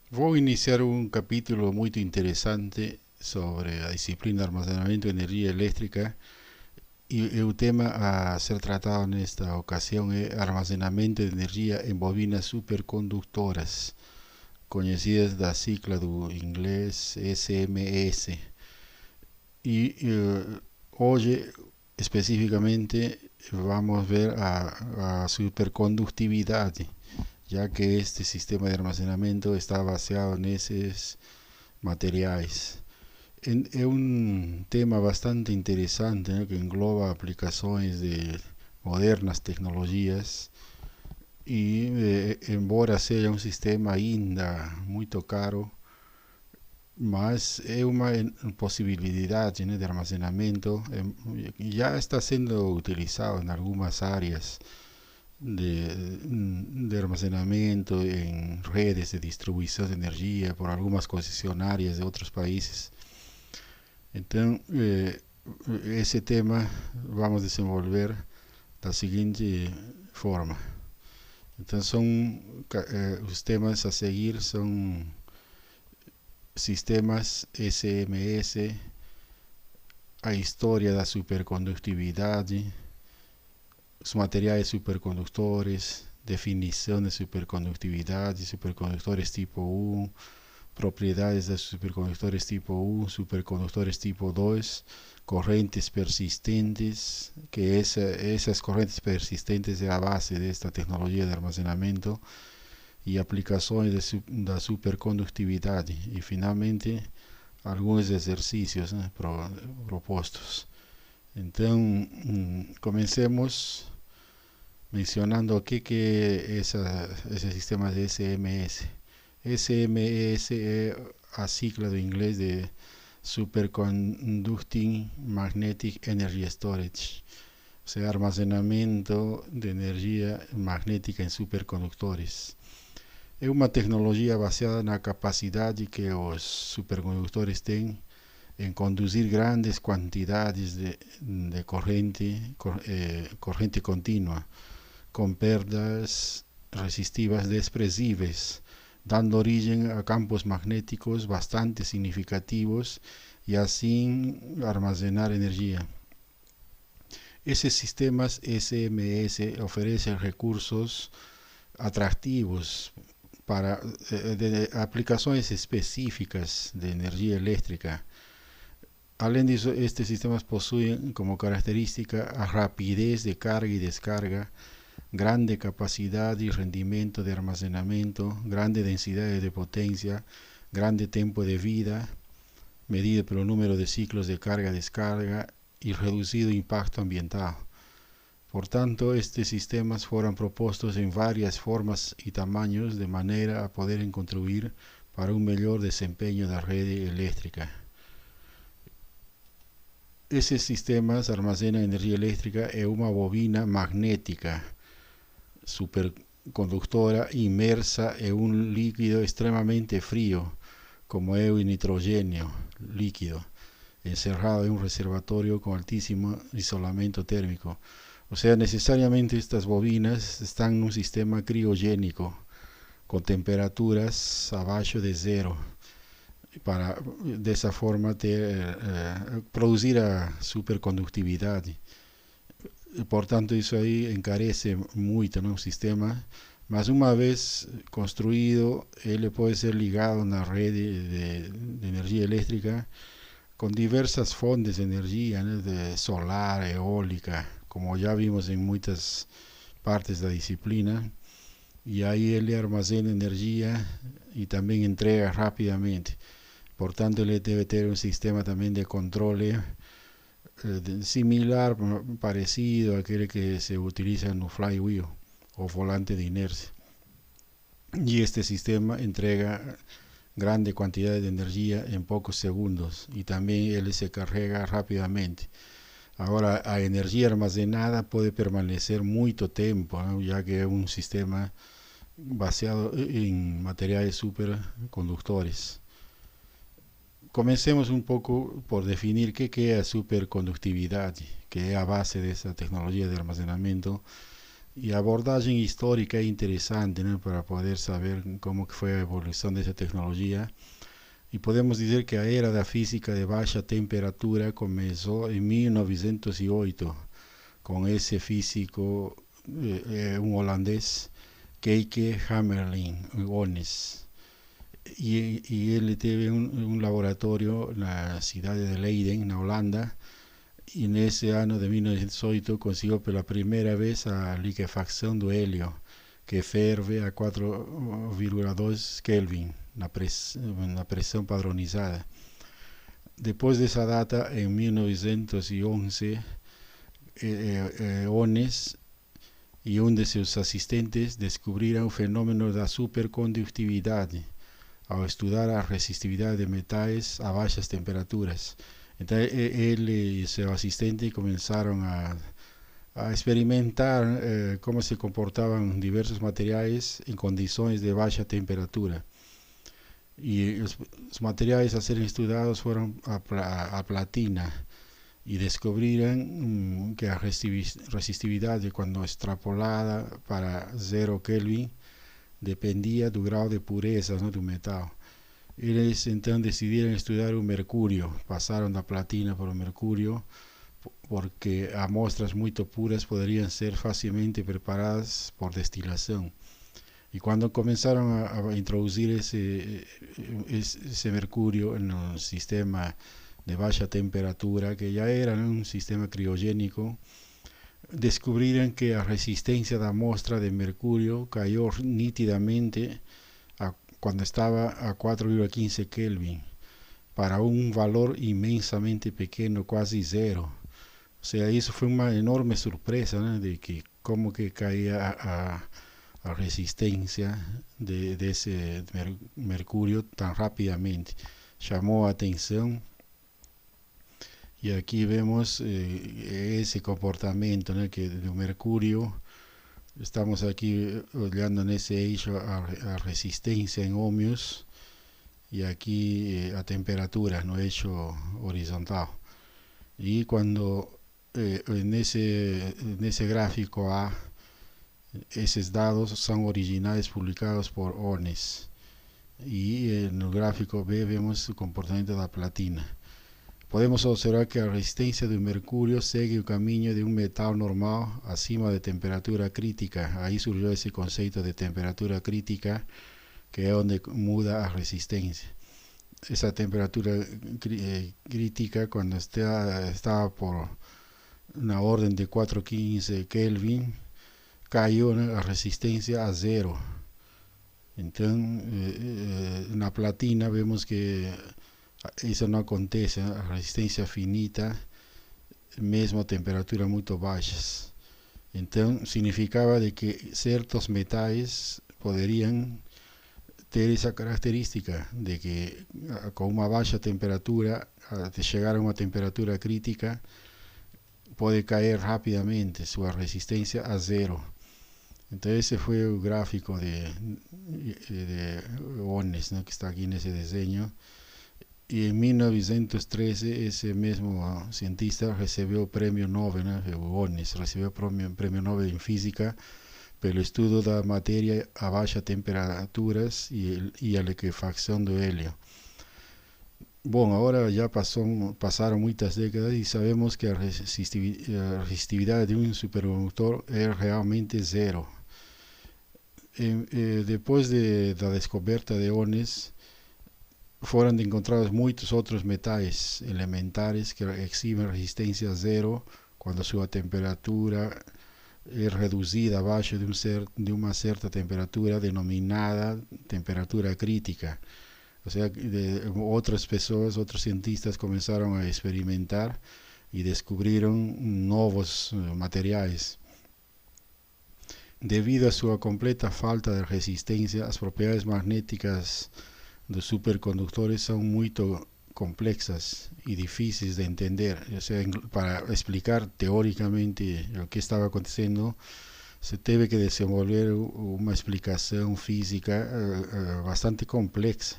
Vou iniciar un capítulo muito interessante sobre a disciplina de armazenamento de energia elétrica e o tema a ser tratado nesta ocasião é armazenamento de energia em bobinas superconductoras, conhecidas da sigla do inglês SMS. Hoje, especificamente, vamos ver a superconductividade, ya que este sistema de armazenamento está baseado nesses materiais. É um tema bastante interessante, né, que engloba aplicações de modernas tecnologias e, embora seja um sistema ainda muito caro, mas é uma possibilidade, né, de armazenamento. Já está sendo utilizado em algumas áreas de armazenamento em redes de distribuição de energia por algumas concessionárias de outros países. Então, esse tema vamos desenvolver da seguinte forma. Então, os temas a seguir são sistemas SMS, a história da supercondutividade, os materiais supercondutores, definição de supercondutividade, supercondutores tipo 1, propriedades de supercondutores tipo 1, supercondutores tipo 2, correntes persistentes, que essas correntes persistentes é a base desta tecnologia de armazenamento, e aplicações da supercondutividade, e finalmente alguns exercícios, né, propostos. Então, comecemos mencionando o que é esse sistema de SMS. SMS é a sigla do inglês de Superconducting Magnetic Energy Storage, ou seja, armazenamento de energia magnética em supercondutores. É uma tecnologia baseada na capacidade que os supercondutores têm em conduzir grandes quantidades de corrente contínua, com perdas resistivas desprezíveis, dando origem a campos magnéticos bastante significativos e assim armazenar energia. Esses sistemas SMS oferecem recursos atrativos para de aplicações específicas de energia elétrica. Além disso, estes sistemas possuem como característica a rapidez de carga e descarga, grande capacidade e rendimento de armazenamento, grande densidade de potência, grande tempo de vida, medido pelo número de ciclos de carga-descarga e reduzido impacto ambiental. Por tanto, estes sistemas foram propostos em várias formas e tamanhos de maneira a poderem contribuir para um melhor desempenho da rede elétrica. Esses sistemas armazenam energia elétrica em uma bobina magnética superconductora imersa em um líquido extremamente frio, como é o nitrogênio líquido, encerrado em um reservatório com altíssimo isolamento térmico. Ou seja, necessariamente estas bobinas estão num sistema criogênico, com temperaturas abaixo de zero, para dessa forma produzir a supercondutividade. Portanto, isso aí encarece muito, né, o sistema, mas uma vez construído, ele pode ser ligado na rede de energia elétrica com diversas fontes de energia, né, de solar, eólica, como já vimos em muitas partes da disciplina, e aí ele armazena energia e também entrega rapidamente. Portanto, ele deve ter um sistema também de controle similar, parecido àquele que se utiliza no flywheel, o volante de inercia. Y este sistema entrega grande cantidad de energía en pocos segundos y también él se carga rápidamente. Ahora, a energía armazenada puede permanecer mucho tiempo, ¿no? Ya que es un sistema baseado en materiales superconductores. Comencemos un pouco por definir que é a superconductividade, que é a base dessa tecnologia de armazenamento Y abordaje histórica interesante, ¿no? Para poder saber cómo fue la evolución de esa tecnología. Y podemos decir que la era de la física de baja temperatura comenzó en 1908 con ese físico, un holandés, Keike Hamerling Ones. Y él tiene un laboratorio en la ciudad de Leiden, en Holanda, y en ese año de 1908 consiguió por la primera vez a liquefacción de helio, que ferve a 4,2 Kelvin, la presión padronizada. Después de esa data, en 1911, Ones y un de sus asistentes descubrieron un fenómeno de la superconductividad al estudiar la resistividad de metales a bajas temperaturas. Entonces él y su asistente comenzaron a experimentar cómo se comportaban diversos materiales en condiciones de baja temperatura. Y los materiales a ser estudiados fueron a platina, y descubrieron que la resistividad de cuando extrapolada para 0 Kelvin dependía del grado de pureza, ¿no?, del metal. Ellos entonces decidieron estudiar el mercurio, pasaron la platina por el mercurio, porque a muestras muy puras podrían ser fácilmente preparadas por destilación. Y cuando comenzaron a introducir ese mercurio en el sistema de baja temperatura, que ya era, ¿no?, un sistema criogénico, descubrieron que la resistencia de la muestra de mercurio cayó nítidamente cuando estaba a 4,15 Kelvin, para un valor inmensamente pequeño, casi cero. O sea, eso fue una enorme sorpresa, ¿no?, de que cómo que caía a resistencia de ese mercurio tan rápidamente. Llamó atención. Y aquí vemos ese comportamiento, ¿no?, que del mercurio. Estamos aquí oleando en ese eixo a resistencia en ohmios, y aquí a temperatura, no eixo horizontal. Y cuando en ese gráfico A, esos datos son originales publicados por Ones. Y en el gráfico B vemos el comportamiento de la platina. Podemos observar que la resistencia del mercurio sigue el camino de un metal normal acima de temperatura crítica. Ahí surgió ese concepto de temperatura crítica, que es donde muda la resistencia. Esa temperatura crítica, cuando estaba por una orden de 4,15 Kelvin, cayó la resistencia a cero. Entonces, en la platina vemos que eso no acontece, ¿no? La resistencia finita, mesmo a temperaturas muy bajas. Entonces significaba de que ciertos metales podrían tener esa característica de que con una baja temperatura, al llegar a una temperatura crítica, puede caer rápidamente su resistencia a cero. Entonces ese fue el gráfico de Ones, ¿no?, que está aquí en ese diseño. Y en 1913 ese mismo cientista recibió el premio Nobel, ¿no?, Ones recibió el premio Nobel en física por el estudio de la materia a bajas temperaturas y a la liquefacción de helio. Bueno, ahora ya pasaron muchas décadas y sabemos que la resistividad de un superconductor es realmente cero. Después de la descubierta de Ones, fueron encontrados muchos otros metales elementares que exhiben resistencia a cero cuando su temperatura es reducida abajo de una cierta temperatura denominada temperatura crítica. O sea, otras personas, otros cientistas comenzaron a experimentar y descubrieron nuevos materiales. Debido a su completa falta de resistencia, las propiedades magnéticas de superconductores son muy complexas y difíciles de entender. O sea, para explicar teóricamente lo que estaba aconteciendo, se debe que desenvolver una explicación física bastante compleja.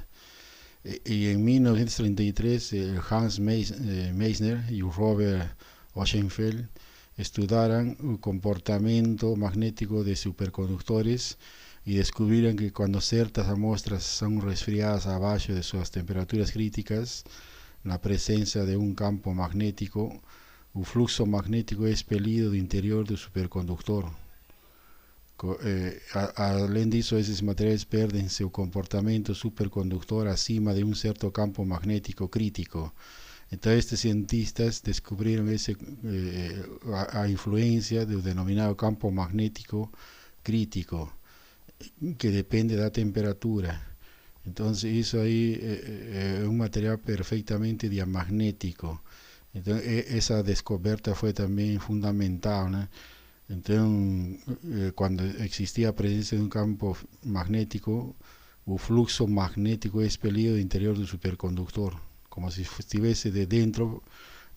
Y en 1933 Hans Meissner y Robert Ochsenfeld estudaram o comportamento magnético de supercondutores y descubrieron que cuando ciertas amostras son resfriadas abajo de sus temperaturas críticas, la presencia de un campo magnético, el flujo magnético es expelido del interior del superconductor. Além disso, esses materiais perdem seu comportamento superconductor acima de um certo campo magnético crítico. Então, estes cientistas descobriram a influência do denominado campo magnético crítico, que depende da temperatura. Então, isso aí é um material perfeitamente diamagnético. Então, essa descoberta foi também fundamental, né? Então, quando existia a presença de um campo magnético, o fluxo magnético é expelido do interior do superconductor, como se estivesse de dentro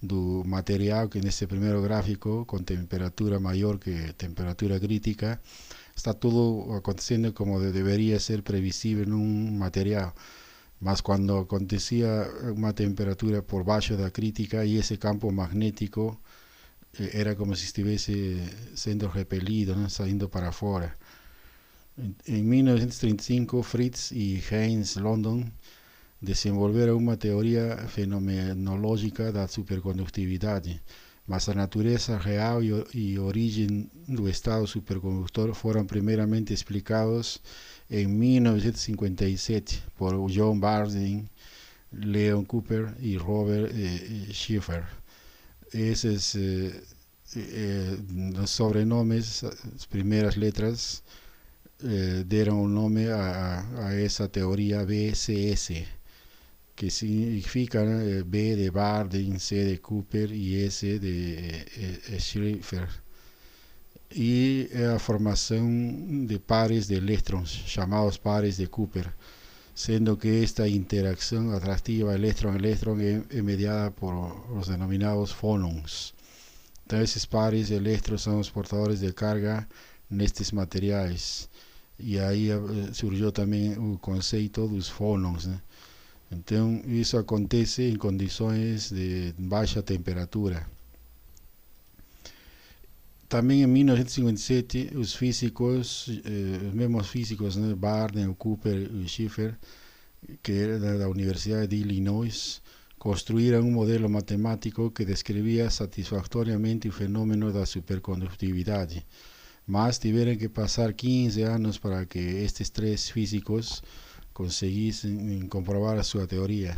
do material que nesse primeiro gráfico, com temperatura maior que temperatura crítica, está tudo acontecendo como deveria ser previsível num material. Mas quando acontecia uma temperatura por baixo da crítica e esse campo magnético era como si estuviese siendo repelido, ¿no? Saliendo para afuera. En 1935, Fritz y Heinz London desenvolveram uma teoria fenomenológica da superconductividade, mas a natureza real e origem do estado superconductor foram primeiramente explicados em 1957 por John Bardeen, Leon Cooper e Robert Schiffer. Esses los sobrenomes, las primeras letras, dieron un nombre a esa teoría BCS, que significa B de Bardeen, C de Cooper y S de Schiffer. Y la formación de pares de eléctrons, llamados pares de Cooper, siendo que esta interacción atractiva electrón-electrón es mediada por los denominados fónons. Entonces, esses pares de eléctrons son los portadores de carga nestes materiais. E aí surgiu também o conceito dos fónons, né? Então, isso acontece em condições de baixa temperatura. Também em 1957, os físicos, os mesmos físicos, né, Bardeen, Cooper e Schiffer, que era da Universidade de Illinois, construíram um modelo matemático que descrevia satisfatoriamente o fenômeno da supercondutividade, mas tiveram que passar 15 anos para que estes três físicos conseguissem comprovar a sua teoria,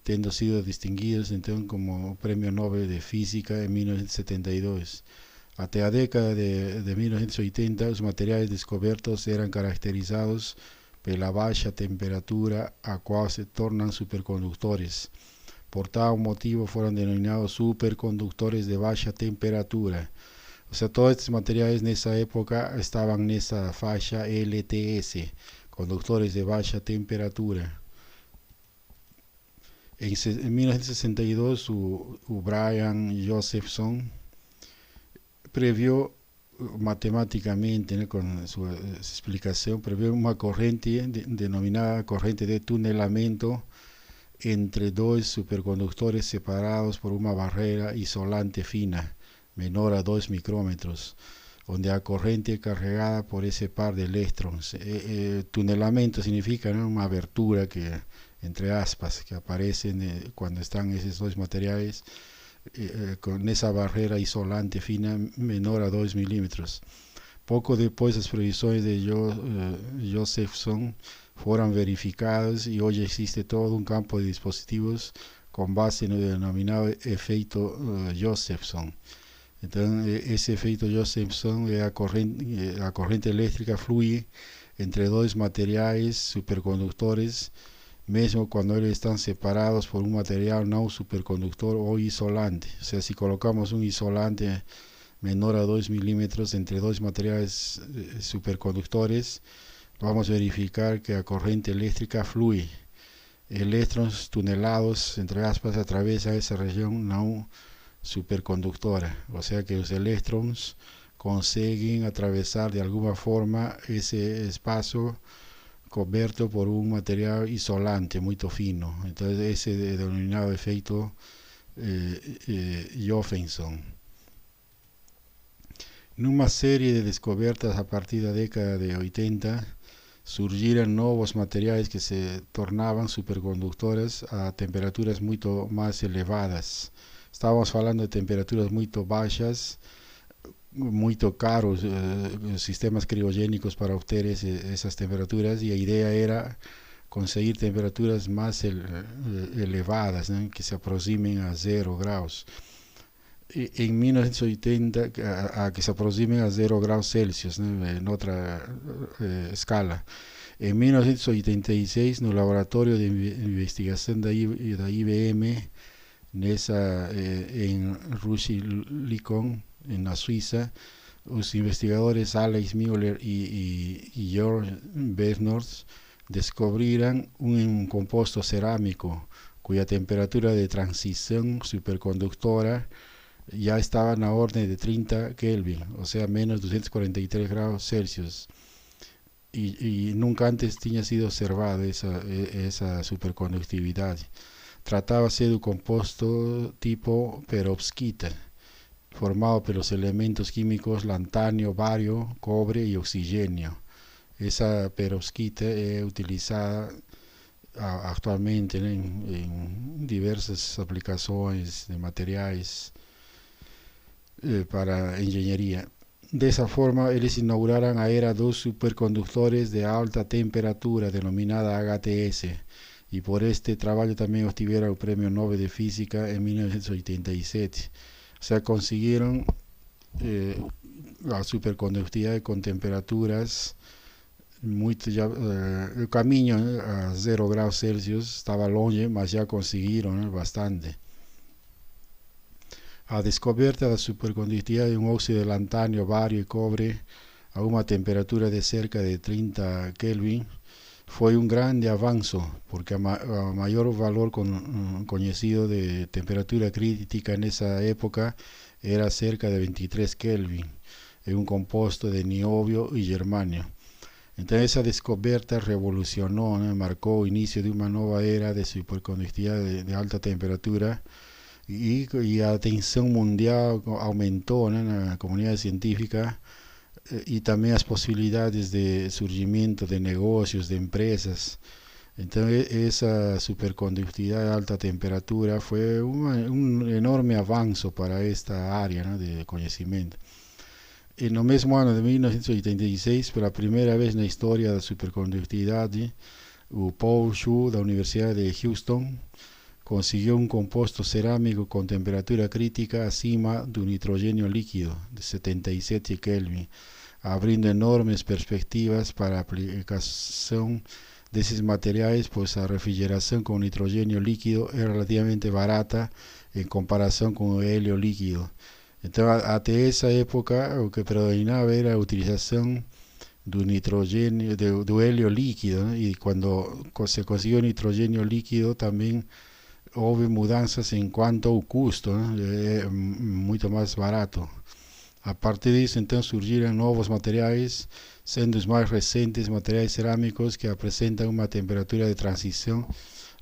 tendo sido distinguidos então como Prêmio Nobel de Física em 1972. Até a década de 1980, os materiais descobertos eram caracterizados pela baixa temperatura a qual se tornam supercondutores. Por tal motivo foram denominados supercondutores de baixa temperatura. Ou seja, todos estes materiais nessa época estavam nessa faixa LTS, condutores de baixa temperatura. Em 1962, o Brian Josephson previu matemáticamente, né, com sua explicação, previu uma corrente denominada corrente de tunelamento entre dois supercondutores separados por uma barreira isolante fina, menor a 2 micrômetros, onde a corrente é carregada por esse par de elétrons. Tunelamento significa, né, uma abertura que, entre aspas, que aparece quando estão esses dois materiais con esa barrera isolante fina menor a 2 milímetros. Poco depois, as previsões de Josephson foram verificadas e hoje existe todo um campo de dispositivos com base no denominado efeito Josephson. Então, esse efeito Josephson é a corrente elétrica flui entre dois materiais supercondutores, mesmo quando eles estão separados por um material não supercondutor ou isolante. Ou seja, se colocamos um isolante menor a 2 milímetros entre dois materiais supercondutores, vamos verificar que a corrente elétrica flui. Elétrons tunelados, entre aspas, atravessam essa região não superconductora. Ou seja, que os elétrons conseguem atravessar de alguma forma esse espaço coberto por un material isolante muy fino. Entonces ese denominado efecto Josephson. Numa serie de descobertas a partir da década de 80, surgiram novos materiais que se tornavam supercondutores a temperaturas muito mais elevadas. Estávamos falando de temperaturas muito baixas, muito caros sistemas criogénicos para obter essas temperaturas, e a ideia era conseguir temperaturas mais elevadas, né, que se aproximem a 0 graus. Em 1980, que se aproximem a 0 graus Celsius, né, em outra escala. Em 1986, no laboratório de investigação da IBM, em Rusilicon, na Suíça, os investigadores Alex Müller e George Bernard descobriram composto cerâmico cuya temperatura de transição superconductora ya estaba na ordem de 30 Kelvin, o sea, menos 243 graus Celsius. Y nunca antes tinha sido observada essa supercondutividade. Tratava-se do composto tipo perovskita, formado pelos elementos químicos lantânio, bário, cobre e oxigênio. Essa perovskita é utilizada atualmente, né, em diversas aplicações de materiais para engenharia. Dessa forma, eles inauguraram a era dos supercondutores de alta temperatura, denominada HTS, e por este trabalho também obtiveram o Prêmio Nobel de Física em 1987. O sea, conseguiram a supercondutividade com temperaturas muito já, o caminho a 0 graus Celsius estava longe, mas já conseguiram bastante. A descoberta da supercondutividade de um óxido de lantânio, bário e cobre a uma temperatura de cerca de 30 Kelvin foi um grande avanço, porque a maior valor conhecido de temperatura crítica nessa época era cerca de 23 Kelvin, em um composto de nióbio e germânio. Então essa descoberta revolucionou, né, marcou o início de uma nova era de supercondutividade de alta temperatura, e a atenção mundial aumentou, né, na comunidade científica, e também as possibilidades de surgimento de negócios, de empresas. Então essa supercondutividade de alta temperatura foi um enorme avanço para esta área, né, de conhecimento. E no mesmo ano de 1986, pela primeira vez na história da supercondutividade, o Paul Shu, da Universidade de Houston, conseguiu um composto cerâmico com temperatura crítica acima do nitrogênio líquido, de 77 Kelvin, abrindo enormes perspectivas para a aplicação desses materiais, pois a refrigeração com nitrogênio líquido é relativamente barata em comparação com o hélio líquido. Então, até essa época, o que predominava era a utilização do nitrogênio, do hélio líquido, né? E quando se conseguiu nitrogênio líquido, também houve mudanças em quanto ao custo, né? É muito mais barato. A partir disso, então, surgiram novos materiais, sendo os mais recentes materiais cerâmicos que apresentam uma temperatura de transição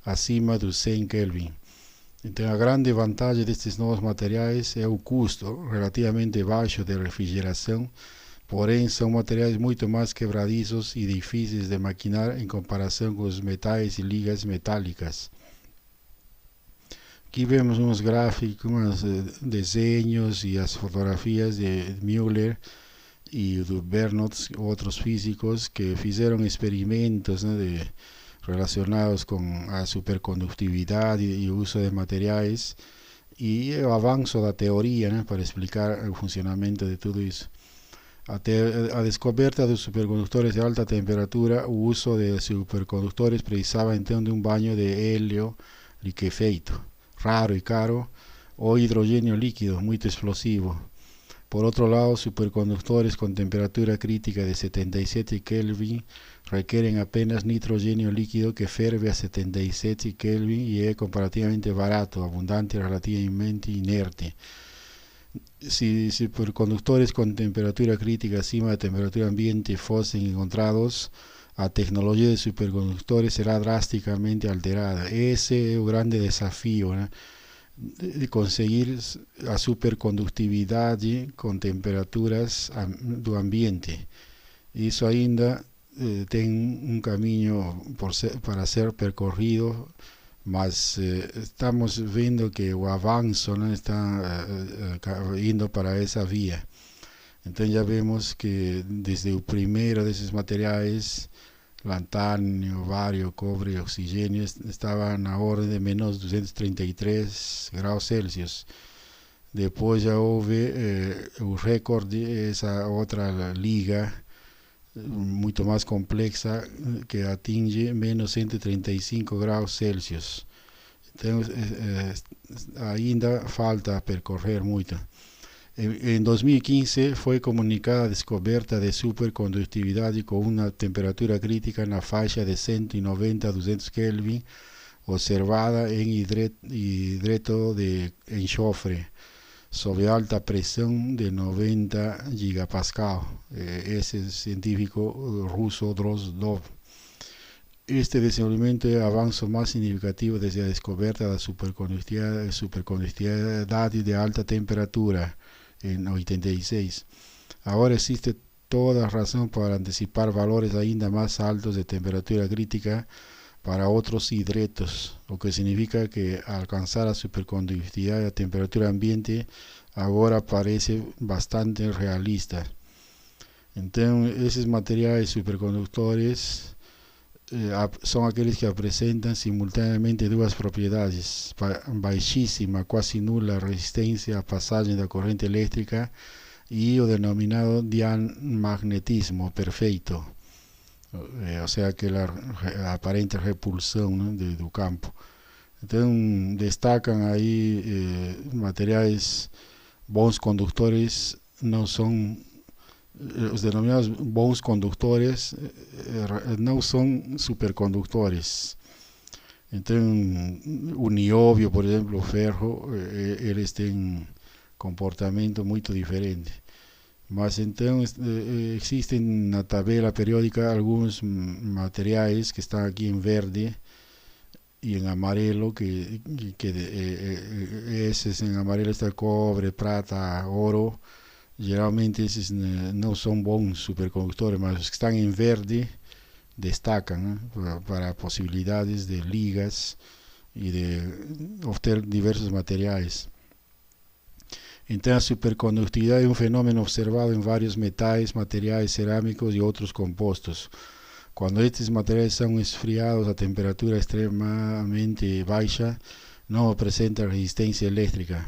acima dos 100 Kelvin. Então, a grande vantagem destes novos materiais é o custo relativamente baixo de refrigeração, porém são materiais muito mais quebradiços e difíceis de maquinar em comparação com os metais e ligas metálicas. Aqui vemos uns gráficos, uns desenhos e as fotografias de Müller e do Bernard, outros físicos que fizeram experimentos, né, relacionados com a supercondutividade e o uso de materiais, e o avanço da teoria, né, para explicar o funcionamento de tudo isso. Até a descoberta dos supercondutores de alta temperatura, o uso de supercondutores precisava então de um banho de hélio liquefeito, raro e caro, ou hidrogênio líquido, muito explosivo. Por outro lado, supercondutores com temperatura crítica de 77 Kelvin requerem apenas nitrogênio líquido que ferve a 77 Kelvin e é comparativamente barato, abundante e relativamente inerte. Se supercondutores com temperatura crítica acima da temperatura ambiente fossem encontrados, a tecnologia de supercondutores será drasticamente alterada. Esse é o grande desafio, né, de conseguir a supercondutividade com temperaturas do ambiente. Isso ainda tem caminho para ser percorrido, mas estamos vendo que o avanço não está indo para essa via. Então já vemos que desde o primeiro desses materiais, lantânio, bário, cobre e oxigênio, estava na ordem de menos 233 graus Celsius. Depois já houve o recorde, essa outra liga muito mais complexa, que atinge menos 135 graus Celsius. Então ainda falta percorrer muito. En 2015 foi comunicada a descoberta de supercondutividade com uma temperatura crítica na faixa de 190 a 200 Kelvin, observada em hidreto de enxofre, sob alta pressão de 90 gigapascal. Esse científico russo Drozdov. Este desenvolvimento é o avanço mais significativo desde a descoberta da supercondutividade de alta temperatura em 86. Agora existe toda a razão para antecipar valores ainda mais altos de temperatura crítica para outros hidretos, o que significa que alcançar a supercondutividade a temperatura ambiente agora parece bastante realista. Então, esses materiais supercondutores são aqueles que apresentam simultaneamente duas propriedades: baixíssima, quase nula resistência à passagem da corrente elétrica e o denominado diamagnetismo perfeito, ou seja, aquela aparente repulsão, né, do campo. Então destacam aí materiais bons condutores, não são os denominados bons condutores, não são supercondutores. Então o nióbio, por exemplo, o ferro, eles têm comportamento muito diferente. Mas então existem na tabela periódica alguns materiais que estão aqui em verde e em amarelo, esses em amarelo está cobre, prata, ouro. Geralmente esses não são bons supercondutores, mas os que estão em verde destacam, né, para possibilidades de ligas e de obter diversos materiais. Então a supercondutividade é um fenômeno observado em vários metais, materiais cerâmicos e outros compostos. Quando estes materiais são esfriados a temperatura extremamente baixa, não apresentam resistência elétrica.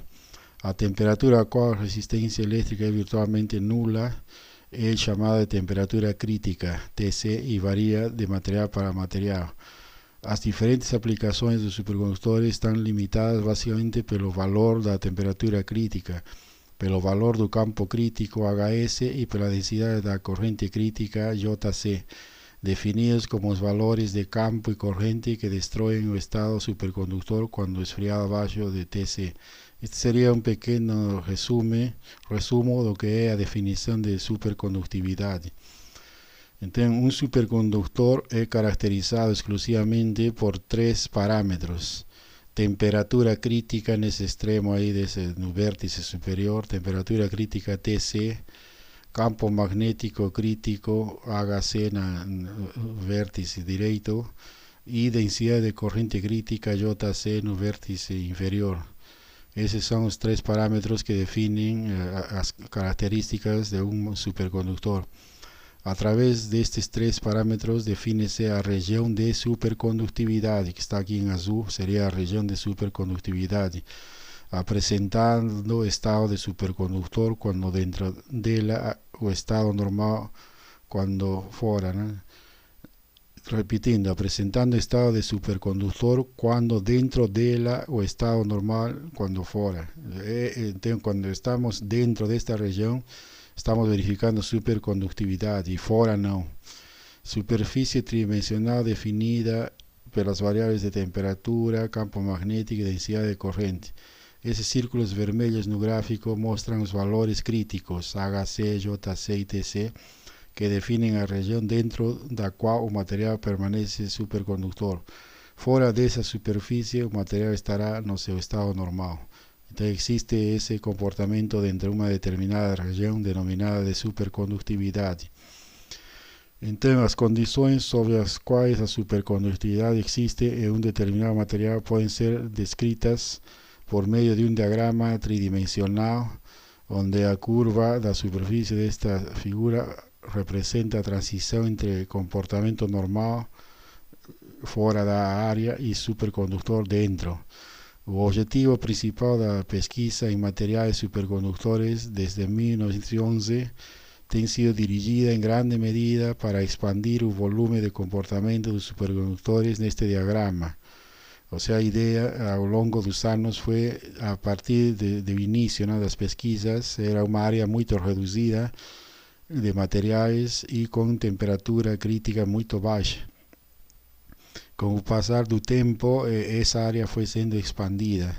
A temperatura a qual a resistência elétrica é virtualmente nula é chamada de temperatura crítica, TC, e varia de material para material. As diferentes aplicações dos supercondutores estão limitadas basicamente pelo valor da temperatura crítica, pelo valor do campo crítico HS e pela densidade da corrente crítica JC, definidos como os valores de campo e corrente que destroem o estado superconductor quando esfriado abaixo de TC. Este seria um pequeno resumo do que é a definição de supercondutividade. Então, um superconductor é caracterizado exclusivamente por três parâmetros: temperatura crítica nesse extremo aí, no vértice superior, temperatura crítica TC, campo magnético crítico HC no vértice direito e densidade de corrente crítica JC no vértice inferior. Esses são os três parâmetros que definem as características de um supercondutor. Através destes três parâmetros define-se a região de supercondutividade, que está aqui em azul, seria a região de supercondutividade, apresentando o estado de superconductor quando dentro dela, o estado normal quando fora, né? Repetindo, apresentando o estado de superconductor quando dentro dela, o estado normal quando fora. Então, quando estamos dentro desta região, estamos verificando supercondutividade, e fora não. Superfície tridimensional definida pelas variáveis de temperatura, campo magnético e densidade de corrente. Esses círculos vermelhos no gráfico mostram os valores críticos, HC, JC e TC, que definem a região dentro da qual o material permanece superconductor. Fora dessa superfície, o material estará no seu estado normal. Então existe esse comportamento dentro de uma determinada região denominada de supercondutividade. Então, as condições sobre as quais a supercondutividade existe em um determinado material podem ser descritas por meio de um diagrama tridimensional, onde a curva da superfície desta figura representa a transição entre comportamento normal fora da área e supercondutor dentro. O objetivo principal da pesquisa em materiais supercondutores desde 1911 tem sido dirigida em grande medida para expandir o volume de comportamento dos supercondutores neste diagrama. Ou seja, a ideia ao longo dos anos foi, a partir do início das pesquisas, era uma área muito reduzida de materiais e com temperatura crítica muito baixa. Com o passar do tempo, essa área foi sendo expandida.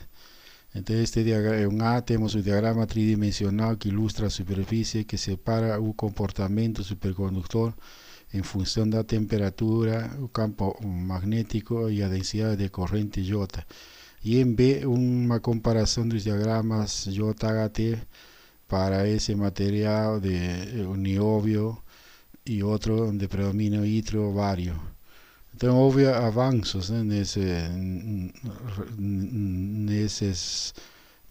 Então, este diagrama, temos o diagrama tridimensional que ilustra a superfície que separa o comportamento supercondutor em função da temperatura, o campo magnético e a densidade de corrente J. E em B, uma comparação dos diagramas JHT para esse material de nióbio e outro onde predomina o itrio bário. Então houve avanços nesses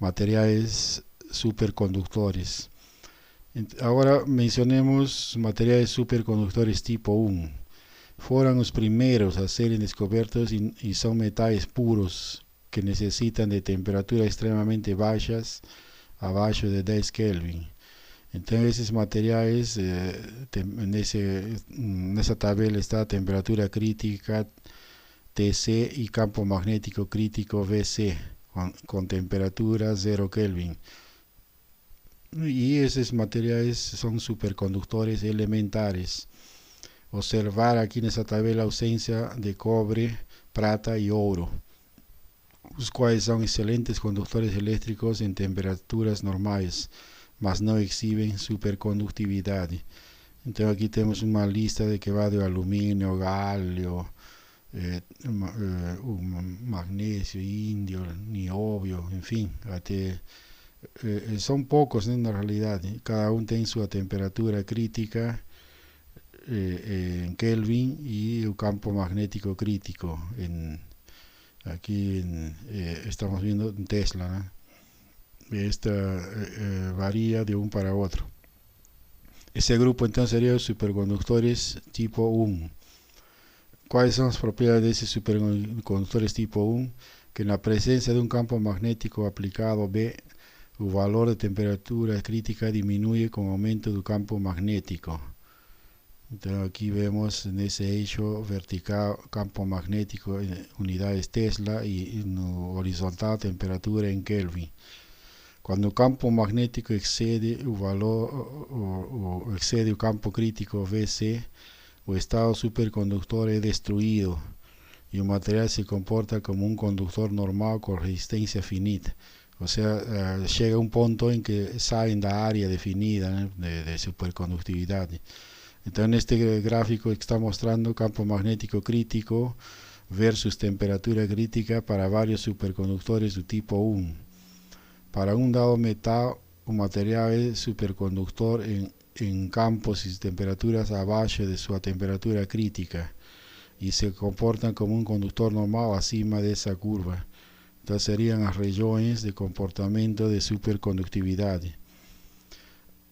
materiais supercondutores. Agora mencionemos materiais supercondutores tipo 1. Foram os primeiros a serem descobertos e são metais puros que necessitam de temperaturas extremamente baixas, abaixo de 10 Kelvin. Então esses materiais, nessa tabela está a temperatura crítica TC e campo magnético crítico VC, com temperatura 0 Kelvin. E esses materiais são supercondutores elementares. Observar aqui nessa tabela a ausência de cobre, prata e ouro, os quais são excelentes condutores elétricos em temperaturas normais, mas não exibem supercondutividade. Então aqui temos uma lista de que vai do alumínio, gálio, magnésio, índio, nióbio, enfim, até são poucos na realidade. Cada um tem sua temperatura crítica em Kelvin e o campo magnético crítico. Aqui estamos vendo em Tesla, né? Esta varia de um para outro. Esse grupo então seria os supercondutores tipo 1. Quais são as propriedades desses supercondutores tipo 1? Que na presença de um campo magnético aplicado B, o valor de temperatura crítica diminui com o aumento do campo magnético. Então aqui vemos nesse eixo vertical campo magnético em unidades Tesla e no horizontal temperatura em Kelvin. Quando o campo magnético excede o valor, excede o campo crítico VC, o estado supercondutor é destruído e o material se comporta como um condutor normal com resistência finita. Ou seja, chega a um ponto em que saem da área definida, né, de supercondutividade. Então, neste gráfico que está mostrando o campo magnético crítico versus temperatura crítica para vários supercondutores do tipo 1. Para um dado metal, o material é supercondutor em campos e temperaturas abaixo de sua temperatura crítica e se comportam como um condutor normal acima dessa curva. Então seriam as regiões de comportamento de supercondutividade.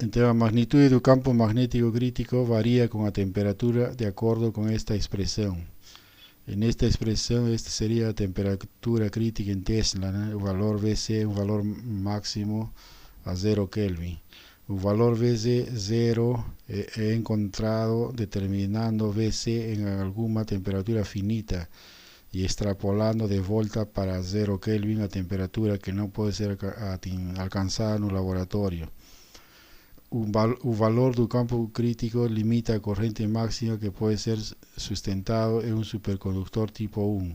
Então a magnitude do campo magnético crítico varia com a temperatura de acordo com esta expressão. Nesta expressão, esta seria a temperatura crítica em Tesla, né? O valor VC é um valor máximo a 0 Kelvin. O valor VC0 é encontrado determinando VC em alguma temperatura finita e extrapolando de volta para 0 Kelvin a temperatura que não pode ser alcançada no laboratório. O valor do campo crítico limita a corrente máxima que pode ser sustentado em um supercondutor tipo 1.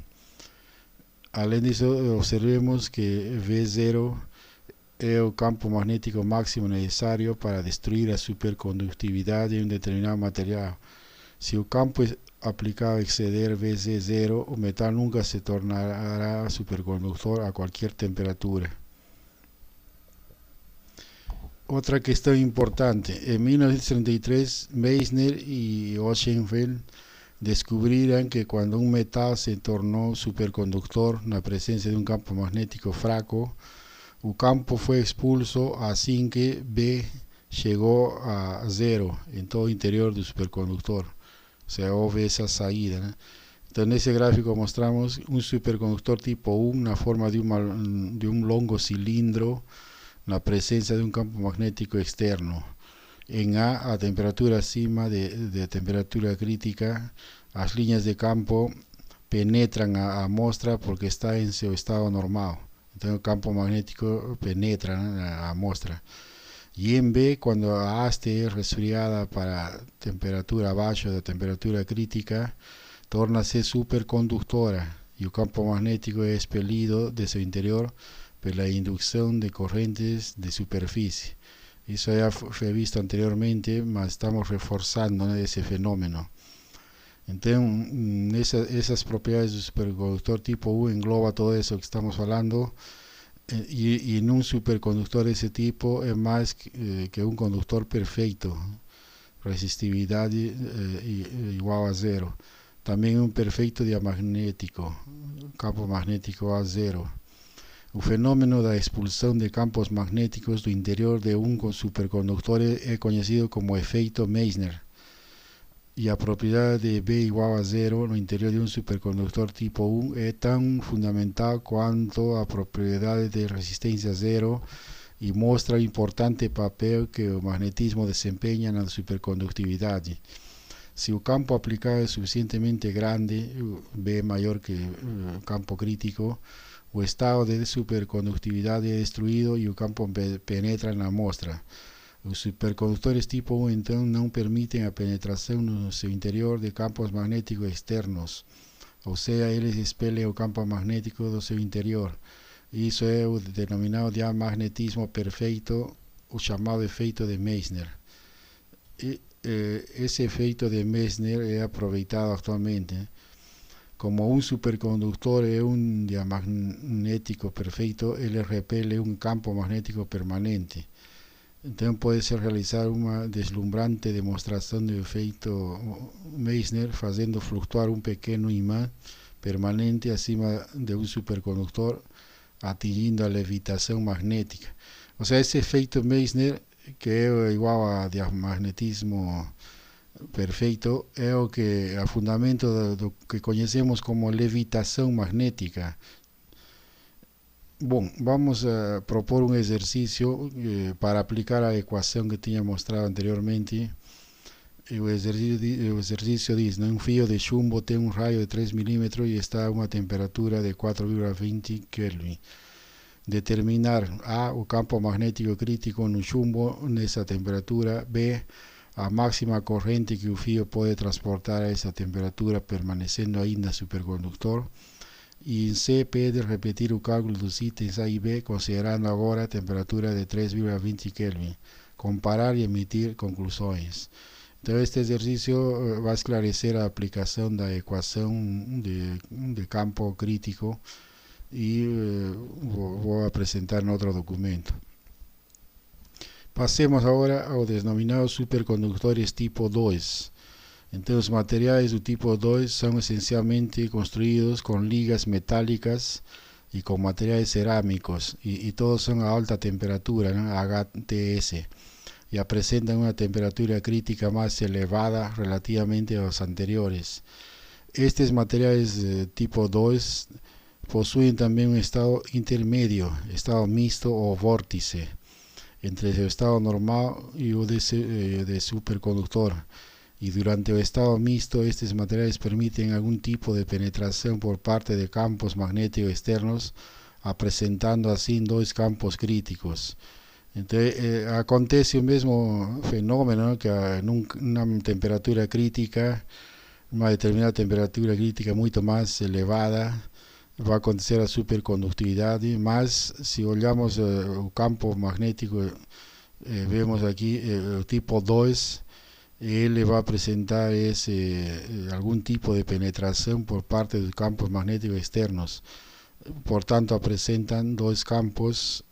Além disso, observemos que V0 é o campo magnético máximo necessário para destruir a supercondutividade em um determinado material. Se o campo aplicado exceder Vc0, o metal nunca se tornará superconductor a cualquier temperatura. Otra cuestión importante, en 1933 Meissner y Ochsenfeld descubriram que cuando un metal se tornó superconductor en la presencia de un campo magnético fraco, el campo fue expulso así que B llegó a cero en todo el interior del superconductor. O sea, hubo esa salida, ¿no? Entonces en ese gráfico mostramos un superconductor tipo 1 en la forma de un longo cilindro, la presencia de un campo magnético externo. En A temperatura acima de temperatura crítica, las líneas de campo penetran a muestra porque está en su estado normal. Entonces el campo magnético penetra, ¿no?, a muestra. Y en B, cuando A esté resfriada para temperatura abajo de temperatura crítica, torna-se superconductora y el campo magnético es expelido de su interior por la inducción de corrientes de superficie. Eso ya fue visto anteriormente, pero estamos reforzando, ¿no?, ese fenómeno. Entonces, esas propiedades del superconductor tipo U engloba todo eso que estamos hablando, y en un superconductor de ese tipo es más que un conductor perfecto, resistividad igual a cero. También un perfecto diamagnético, campo magnético a cero. El fenómeno de expulsión de campos magnéticos do interior de un superconductor es conocido como efecto Meissner. Y la propiedad de B igual a cero en el interior de un superconductor tipo 1 es tan fundamental cuanto a propiedades de resistencia cero y muestra el importante papel que el magnetismo desempeña en la superconductividad. Si el campo aplicado es suficientemente grande, B mayor que el campo crítico, el estado de superconductividad es destruido y el campo penetra en la muestra. Los superconductores tipo 1 entonces no permiten la penetración en su interior de campos magnéticos externos, o sea, ellos expelen el campo magnético de su interior. Y eso es el denominado diamagnetismo perfecto, o llamado efecto de Meissner. Ese efecto de Meissner es aprovechado actualmente. Como un superconductor es un diamagnético perfecto, él repele un campo magnético permanente. Entonces puede ser realizar una deslumbrante demostración del efecto Meissner haciendo fluctuar un pequeño imán permanente encima de un superconductor, atingiendo a levitación magnética. O sea, ese efecto Meissner, que es igual a diamagnetismo perfecto, es o que a fundamento do que conhecemos como levitação magnética. Bom, vamos a propor un ejercicio para aplicar la ecuación que tenía mostrado anteriormente. El ejercicio dice, ¿no?, un fio de chumbo tiene un rayo de 3 milímetros y está a una temperatura de 4,20 Kelvin. Determinar A, o campo magnético crítico en un chumbo en esa temperatura. B, a máxima corriente que el fio puede transportar a esa temperatura permaneciendo ainda superconductor. Y en C, pede repetir el cálculo de los ítems A y B considerando ahora temperatura de 3,20 Kelvin, comparar y emitir conclusiones. Entonces este ejercicio va a esclarecer la aplicación de la ecuación de campo crítico y voy a presentar en otro documento. Pasemos ahora a los denominados superconductores tipo 2. Entonces, los materiales del tipo 2 son esencialmente construidos con ligas metálicas y con materiales cerámicos, y todos son a alta temperatura, ¿no?, HTS, y presentan una temperatura crítica más elevada relativamente a los anteriores. Estos materiales tipo 2 poseen también un estado intermedio, estado mixto o vórtice, entre el estado normal y el de superconductor. Y durante el estado mixto, estos materiales permiten algún tipo de penetración por parte de campos magnéticos externos, presentando así dos campos críticos. Entonces, acontece el mismo fenómeno, ¿no?, que en una temperatura crítica, una determinada temperatura crítica mucho más elevada, va a acontecer la superconductividad, más si olhamos el campo magnético, vemos aquí el tipo 2, él le va a presentar algún tipo de penetración por parte de los campos magnéticos externos. Por tanto, presentan dos campos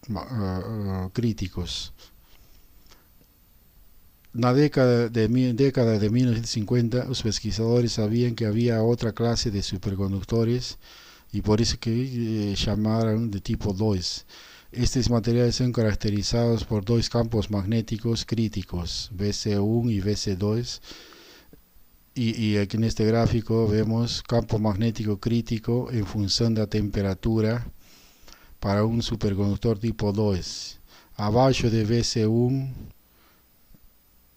críticos. En la década de 1950, los pesquisadores sabían que había otra clase de superconductores y por eso que llamaron de tipo 2. Estos materiales son caracterizados por dos campos magnéticos críticos, Vc1 y Vc2, y aquí en este gráfico vemos campo magnético crítico en función de la temperatura para un superconductor tipo 2. Abajo de Vc1,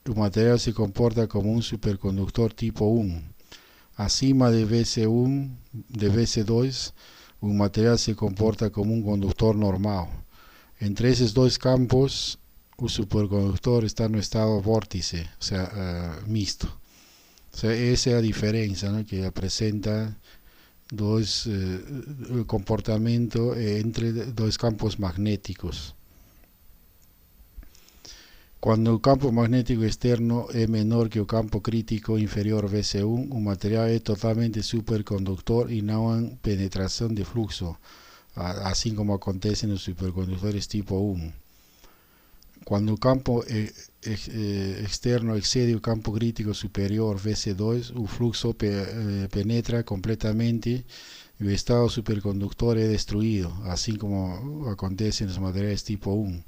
el material se comporta como un superconductor tipo 1. Acima de Vc1, de Vc2, un material se comporta como un conductor normal. Entre esos dos campos, un superconductor está en un estado vórtice, o sea, mixto. O sea, esa es la diferencia, ¿no?, que presenta el comportamiento entre dos campos magnéticos. Cuando el campo magnético externo es menor que el campo crítico inferior Vc1, un material es totalmente superconductor y no hay penetración de flujo, así como acontece en los superconductores tipo 1. Cuando el campo externo excede el campo crítico superior Vc2, el flujo penetra completamente y el estado superconductor es destruido, así como acontece en los materiales tipo 1.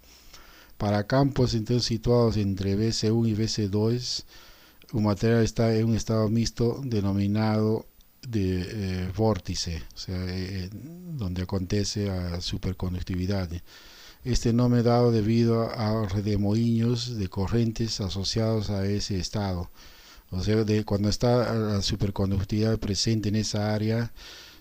Para campos entonces situados entre Vc1 y Vc2, un material está en un estado mixto denominado de vórtice, o sea, donde acontece la superconductividad. Este nombre dado debido a redemoinhos de corrientes asociados a ese estado. O sea, cuando está la superconductividad presente en esa área,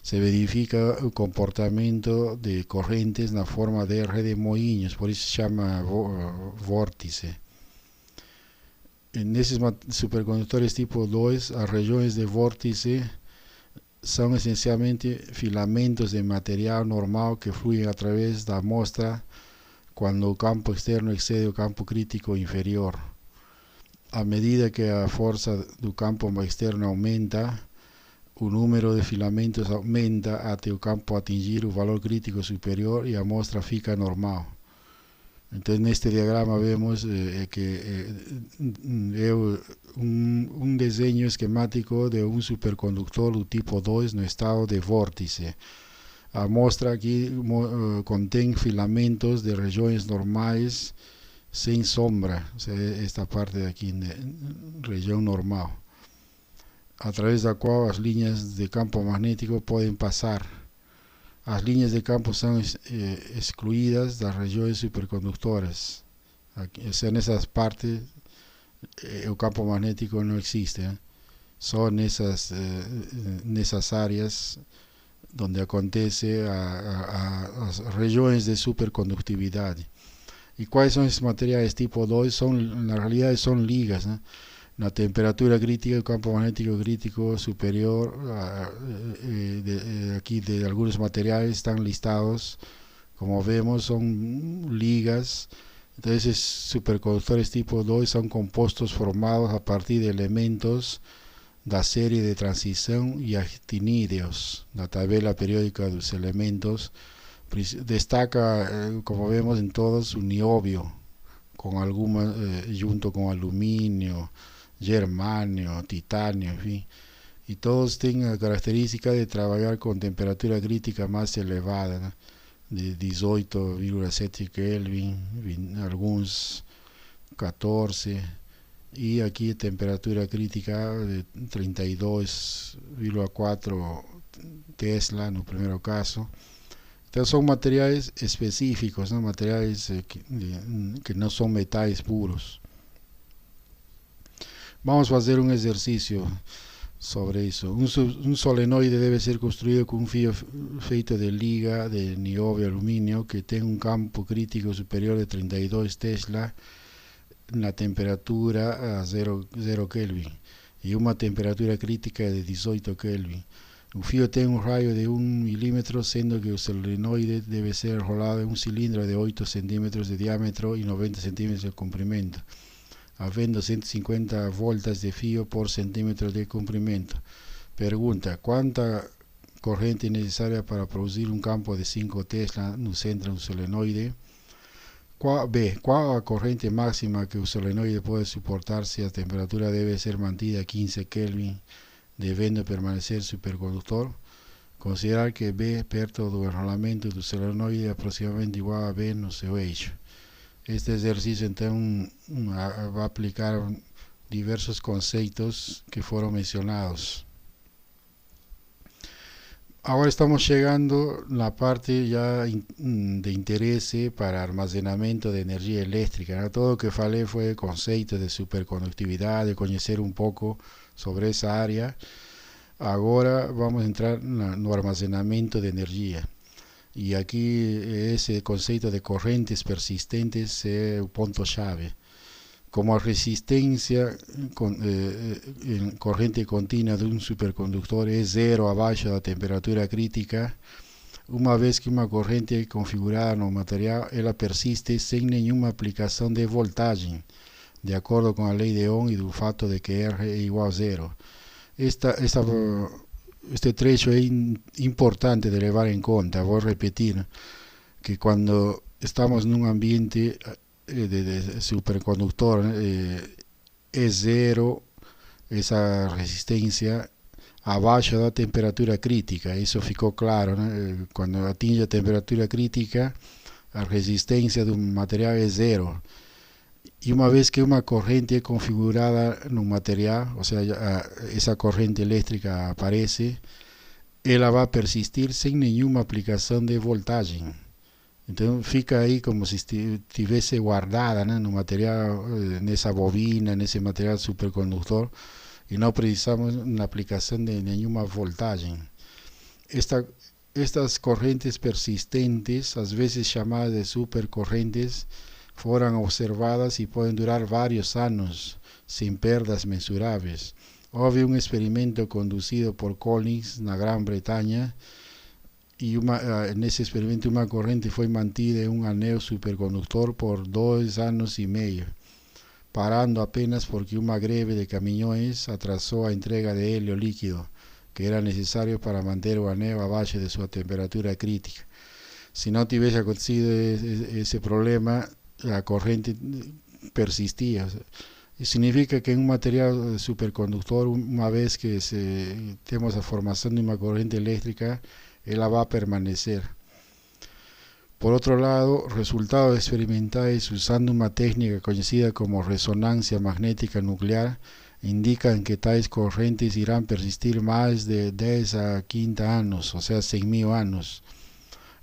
se verifica el comportamiento de corrientes en la forma de redemoinhos, por eso se llama vórtice. En esos superconductores tipo 2, las regiones de vórtice son esencialmente filamentos de material normal que fluyen a través de la muestra cuando el campo externo excede el campo crítico inferior. A medida que la fuerza del campo externo aumenta, el número de filamentos aumenta hasta el campo atingir el valor crítico superior y la muestra fica normal. Entonces en este diagrama vemos un diseño esquemático de un superconductor de tipo 2 en estado de vórtice. La muestra aquí contiene filamentos de regiones normales sin sombra, o sea, esta parte de aquí en región normal, a través de la cual las líneas de campo magnético pueden pasar. Las líneas de campo son excluidas de las regiones superconductoras. Aquí, o sea, en esas partes el campo magnético no existe. Son en esas áreas donde acontece a las regiones de superconductividad. ¿Y cuáles son esos materiales tipo 2? En la realidad son ligas, ¿no? La temperatura crítica, el campo magnético crítico superior aquí de algunos materiales están listados, como vemos son ligas. Entonces superconductores tipo 2 son compuestos formados a partir de elementos de la serie de transición y actinídeos. La tabla periódica de los elementos destaca, como vemos en todos, un niobio con junto con aluminio, germanio, titanio, en fin, y todos tienen la característica de trabajar con temperatura crítica más elevada, ¿no?, de 18,7 Kelvin, algunos 14, y aquí temperatura crítica de 32,4 Tesla en el primer caso. Entonces son materiales específicos, ¿no?, materiales que no son metales puros. Vamos a hacer un ejercicio sobre eso. Un solenoide debe ser construido con un filo feito de liga de niobio aluminio que tenga un campo crítico superior de 32 Tesla en la temperatura a 0 Kelvin y una temperatura crítica de 18 Kelvin. Un filo tiene un rayo de 1 milímetro, siendo que el solenoide debe ser enrolado en un cilindro de 8 centímetros de diámetro y 90 centímetros de comprimento. havendo 150 voltas de fio por centímetro de comprimento. Pergunta: quanta corrente necessária para produzir um campo de 5 Tesla no centro do solenoide? Qual a corrente máxima que o solenoide pode suportar se a temperatura deve ser mantida a 15 Kelvin, devendo permanecer supercondutor? Considerar que B perto do enrolamento do solenoide é aproximadamente igual a B no seu eixo. Este exercício então vai aplicar diversos conceitos que foram mencionados. Agora estamos chegando na parte já de interesse para armazenamento de energia elétrica, né? Todo o que falei foi conceito de supercondutividade, conhecer um pouco sobre essa área. Agora vamos entrar no armazenamento de energia. E aqui esse conceito de correntes persistentes é o ponto-chave. Como a resistência em corrente contínua de um supercondutor é zero abaixo da temperatura crítica, uma vez que uma corrente é configurada no material, ela persiste sem nenhuma aplicação de voltagem, de acordo com a lei de Ohm e do fato de que R é igual a zero. Este trecho é importante de levar em conta. Vou repetir que quando estamos num ambiente de superconductor, é zero essa resistência abaixo da temperatura crítica. Isso ficou claro, né? Quando atinge a temperatura crítica, a resistência do material é zero. E uma vez que uma corrente é configurada no material, ou seja, essa corrente elétrica aparece, ela vai persistir sem nenhuma aplicação de voltagem. Então fica aí como se estivesse guardada, né, no material, nessa bobina, nesse material supercondutor, e não precisamos na aplicação de nenhuma voltagem. Estas correntes persistentes, às vezes chamadas de supercorrentes, foram observadas e podem durar vários anos, sem perdas mensuráveis. Houve um experimento conduzido por Collins, na Grã-Bretanha, e nesse experimento uma corrente foi mantida em um anel supercondutor por 2 anos e meio, parando apenas porque uma greve de caminhões atrasou a entrega de hélio líquido, que era necessário para manter o anel abaixo de sua temperatura crítica. Se não tivesse acontecido esse problema, a corrente persistia. Significa que em um material supercondutor, uma vez que temos a formação de uma corrente elétrica, ela vai permanecer. Por outro lado, resultados experimentais usando uma técnica conhecida como ressonância magnética nuclear indicam que tais correntes irão persistir mais de 10 a 15 anos, ou seja, 100.000 anos.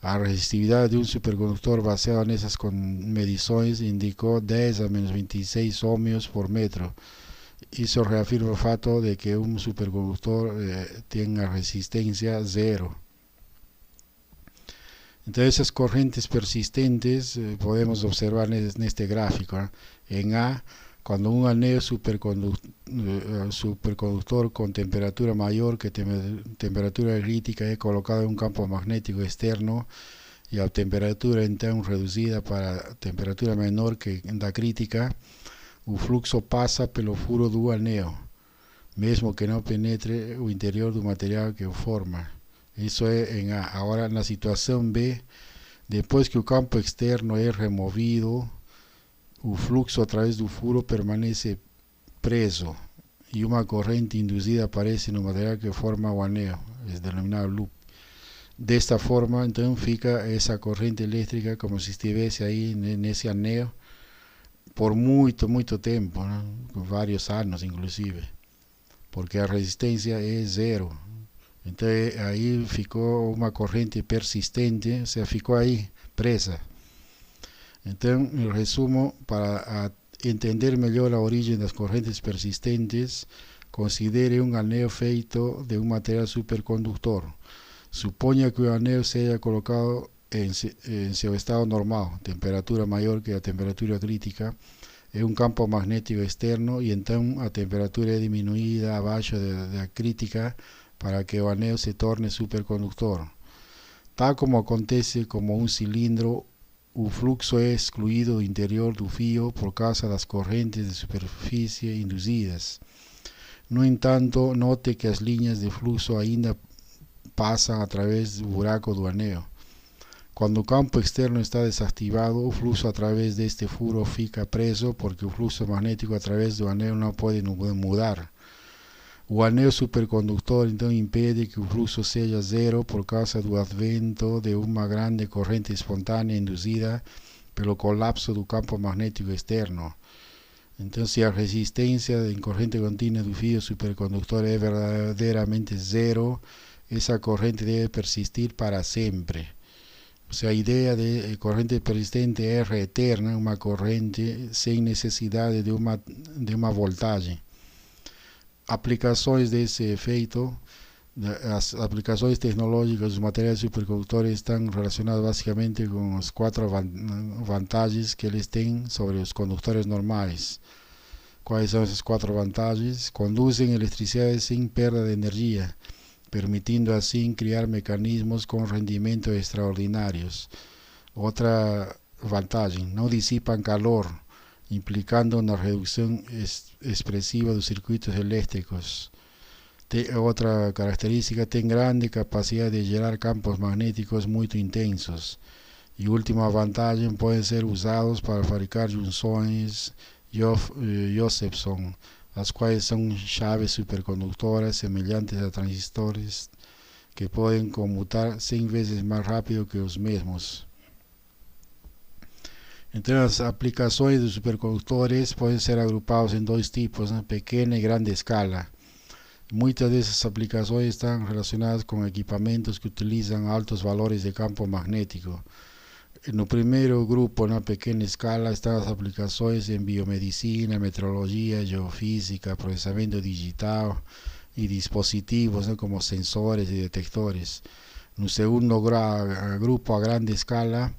A resistividade de um supercondutor baseada nessas medições indicou 10 a menos 26 ohmios por metro. Isso reafirma o fato de que um supercondutor tem a resistência zero. Então essas correntes persistentes podemos observar neste gráfico, né? Em A, quando um anel supercondutor com temperatura maior que temperatura crítica é colocado em um campo magnético externo e a temperatura então reduzida para temperatura menor que da crítica, o fluxo passa pelo furo do anel, mesmo que não penetre o interior do material que o forma. Isso é em A. Agora, na situação B, depois que o campo externo é removido, o fluxo através do furo permanece preso e uma corrente induzida aparece no material que forma o anel, é denominado loop. Desta forma, então, fica essa corrente elétrica como se estivesse aí nesse anel por muito tempo, né? Vários anos inclusive, porque a resistência é zero. Então aí ficou uma corrente persistente, ou seja, ficou aí presa. Então, em resumo, para entender melhor a origem das correntes persistentes, considere um anel feito de um material supercondutor. Suponha que o anel seja colocado em seu estado normal, temperatura maior que a temperatura crítica, é um campo magnético externo e então a temperatura é diminuída abaixo da crítica para que o anel se torne supercondutor. Tal como acontece como um cilindro o fluxo é excluído do interior do fio por causa das correntes de superfície induzidas. No entanto, note que as linhas de fluxo ainda passam através do buraco do anel. Quando o campo externo está desativado, o fluxo através deste furo fica preso porque o fluxo magnético através do anel não pode mudar. O anel supercondutor então impede que o fluxo seja zero por causa do advento de uma grande corrente espontânea induzida pelo colapso do campo magnético externo. Então, se a resistência em corrente contínua do fio supercondutor é verdadeiramente zero, essa corrente deve persistir para sempre. O sea, a ideia de corrente persistente é eterna, uma corrente sem necessidade de uma voltagem. Aplicações desse efeito, as aplicações tecnológicas dos materiais supercondutores estão relacionadas basicamente com as 4 vantagens que eles têm sobre os condutores normais. Quais são essas 4 vantagens? Conduzem eletricidade sem perda de energia, permitindo assim criar mecanismos com rendimentos extraordinários. Outra vantagem, não dissipam calor, implicando na redução expressiva dos circuitos elétricos. Outra característica, tem grande capacidade de gerar campos magnéticos muito intensos. E última vantagem, podem ser usados para fabricar junções Josephson, as quais são chaves supercondutoras semelhantes a transistores que podem comutar 100 vezes mais rápido que os mesmos. Então, as aplicações dos supercondutores podem ser agrupadas em 2 tipos, pequena e grande escala. Muitas dessas aplicações estão relacionadas com equipamentos que utilizam altos valores de campo magnético. No primeiro grupo, na pequena escala, estão as aplicações em biomedicina, meteorologia, geofísica, processamento digital e dispositivos como sensores e detectores. No segundo grupo, a grande escala,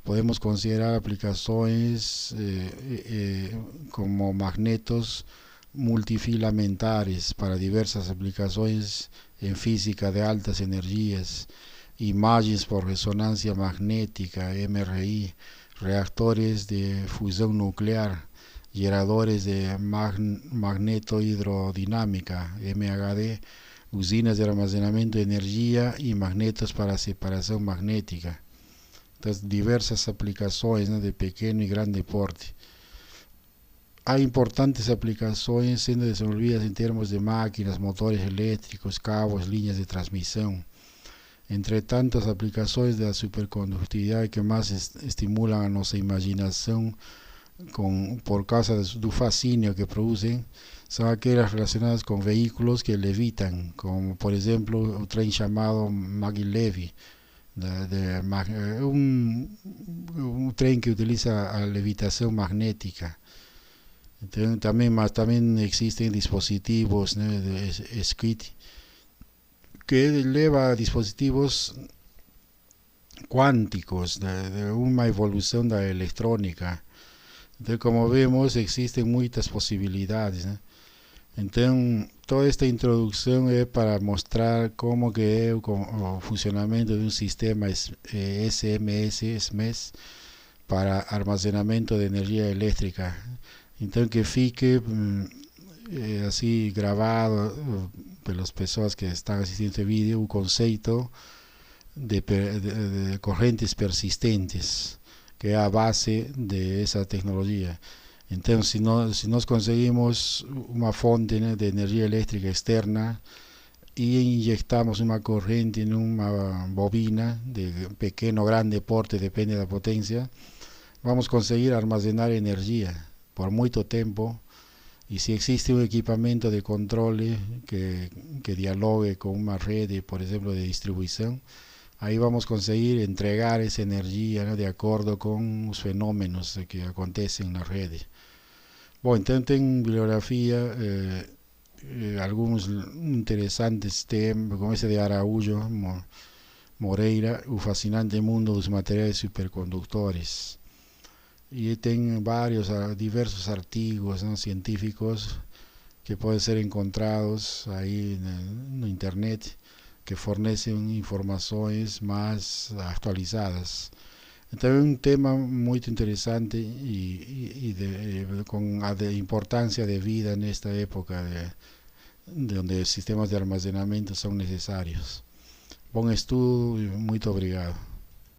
podemos considerar aplicações como magnetos multifilamentares para diversas aplicações em física de altas energias, imagens por ressonância magnética, MRI, reatores de fusão nuclear, geradores de magnetohidrodinâmica, MHD, usinas de armazenamento de energia e magnetos para separação magnética. Das diversas aplicações de pequeno e grande porte. Há importantes aplicações sendo desenvolvidas em termos de máquinas, motores elétricos, cabos, linhas de transmissão. Entretanto, as aplicações da supercondutividade que mais estimulam a nossa imaginação por causa do fascínio que produzem são aquelas relacionadas com veículos que levitam, como por exemplo o trem chamado Maglev, um trem que utiliza a levitação magnética. Então, também existem dispositivos de SQUIT que leva a dispositivos quânticos de uma evolução da eletrônica. Então, como vemos, existem muitas possibilidades. Então, toda esta introdução é para mostrar como que é o funcionamento de um sistema SMES para armazenamento de energia elétrica. Então, que fique assim gravado pelas pessoas que estão assistindo este vídeo o conceito de correntes persistentes, que é a base dessa tecnologia. Então, se nós conseguimos uma fonte de energia elétrica externa e injetamos uma corrente em uma bobina de pequeno ou grande porte, depende da potência, vamos conseguir armazenar energia por muito tempo. E se existe um equipamento de controle que dialogue com uma rede, por exemplo, de distribuição, aí vamos conseguir entregar essa energia de acordo com os fenômenos que acontecem na rede. Bom, então tem bibliografia, alguns interessantes temas, como esse de Araújo Moreira, O Fascinante Mundo dos Materiais Supercondutores. E tem diversos artigos científicos que podem ser encontrados aí na internet, que fornecem informações mais atualizadas. Então é um tema muito interessante com a de importância de vida nesta época de onde sistemas de armazenamento são necessários. Bom estudo e muito obrigado.